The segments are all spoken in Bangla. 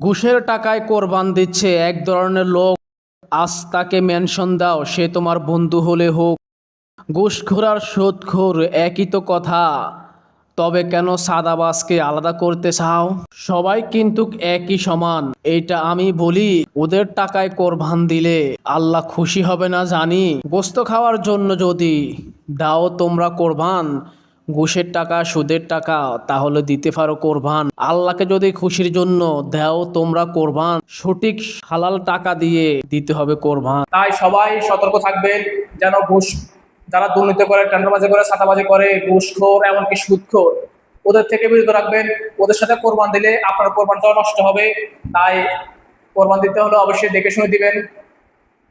ঘুষের টাকায় কোরবান দিচ্ছে এক ধরনের লোক। আজ তাকে মেনশন দাও, সে তোমার বন্ধু হলে হোক। ঘুষখোর আর সুদখোর একই তো কথা, তবে কেন সাদাবাজকে আলাদা করতে চাও? সবাই কিন্তু একই সমান, এইটা আমি বলি। ওদের টাকায় কোরবান দিলে আল্লাহ খুশি হবে না জানি। গোস্ত খাওয়ার জন্য যদি দাও তোমরা কোরবান, ঘুষের টাকা সুদের টাকা, তাহলে দিতে পারো কোরবান। আল্লাহকে যদি খুশির জন্য দাও তোমরা কোরবান, সঠিক হালাল টাকা দিয়ে দিতে হবে কোরবান। তাই সবাই সতর্ক থাকবেন যেন ঘুষ, যারা দুর্নীতি করে, টেন্ডারবাজি করে, ছাতাবাজি করে, ঘুষখোর এমনকি সুদখোর, ওদের থেকে বিরত রাখবেন। ওদের সাথে কোরবান দিলে আপনার কোরবানটাও নষ্ট হবে। তাই কোরবান দিতে হলে অবশ্যই দেখে শুনে দিবেন,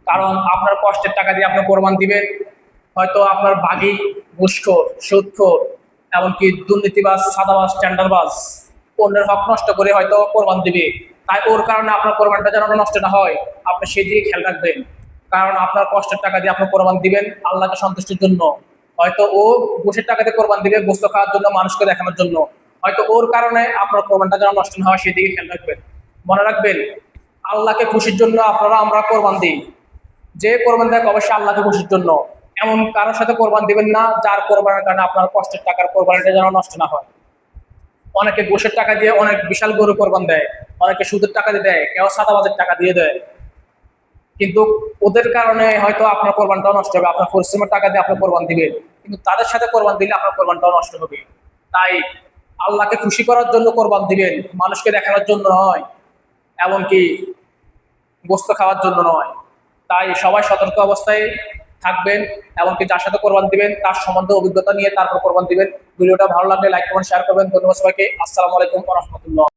কারণ আপনার কষ্টের টাকা দিয়ে আপনি কোরবান দিবেন। হয়তো আপনার বাগি ঘুষখোর, সুদখোর, এমনকি দুর্নীতিবাজ, ছাদাবাজ, টেন্ডারবাজ অন্যের হক নষ্ট করে হয়তো কোরবান দিবে। তাই ওর কারণে আপনার কোরবানটা যেন নষ্ট না হয়, আপনি সেই দিকে খেয়াল রাখবেন। কারণ আপনার কষ্টের টাকা দিয়ে আপনি কোরবান দিবেন আল্লাহকে সন্তুষ্টির জন্য। হয়তো ও ঘুষের টাকা দিয়ে কোরবান দিবে গোস্ত খাওয়ার জন্য, মানুষকে দেখানোর জন্য। হয়তো ওর কারণে আপনার কোরবানটা যেন নষ্ট না হয় সেই দিকে খেয়াল রাখবেন। মনে রাখবেন, আল্লাহকে খুশির জন্য আমরা কোরবান দিই। যে কোরবান দেয় অবশ্যই আল্লাহকে খুশির জন্য। এমন কারোর সাথে কোরবান দিবেন না যার কোরবানের কারণে আপনার কষ্টের টাকার কোরবানিটা যেন নষ্ট না হয়। অনেকে ঘুষের টাকা দিয়ে অনেক বিশাল গরু কোরবান দেয়, অনেকে সুদের টাকা দিয়ে দেয়, কেউ সাদাবাজের টাকা দিয়ে দেয়। কিন্তু ওদের কারণে হয়তো আপনার কোরবানটাও নষ্ট হবে। আপনার পরিশ্রমের টাকা দিয়ে আপনি কোরবান দিবেন, কিন্তু তাদের সাথে কোরবান দিলে আপনার কোরবানটাও নষ্ট হবে। তাই আল্লাহকে খুশি করার জন্য কোরবান দিবেন, মানুষকে দেখানোর জন্য নয়, এমনকি গোস্ত খাওয়ার জন্য নয়। তাই সবাই সতর্ক অবস্থায় থাকবেন, এমনকি যার সাথে কোরবান দিবেন তার সম্বন্ধে অভিজ্ঞতা নিয়ে তারপর কোরবান দিবেন। ভিডিওটা ভালো লাগলে লাইক কমেন্ট শেয়ার করবেন। ধন্যবাদ সবাইকে। আসসালামু আলাইকুম ওয়া রাহমাতুল্লাহ।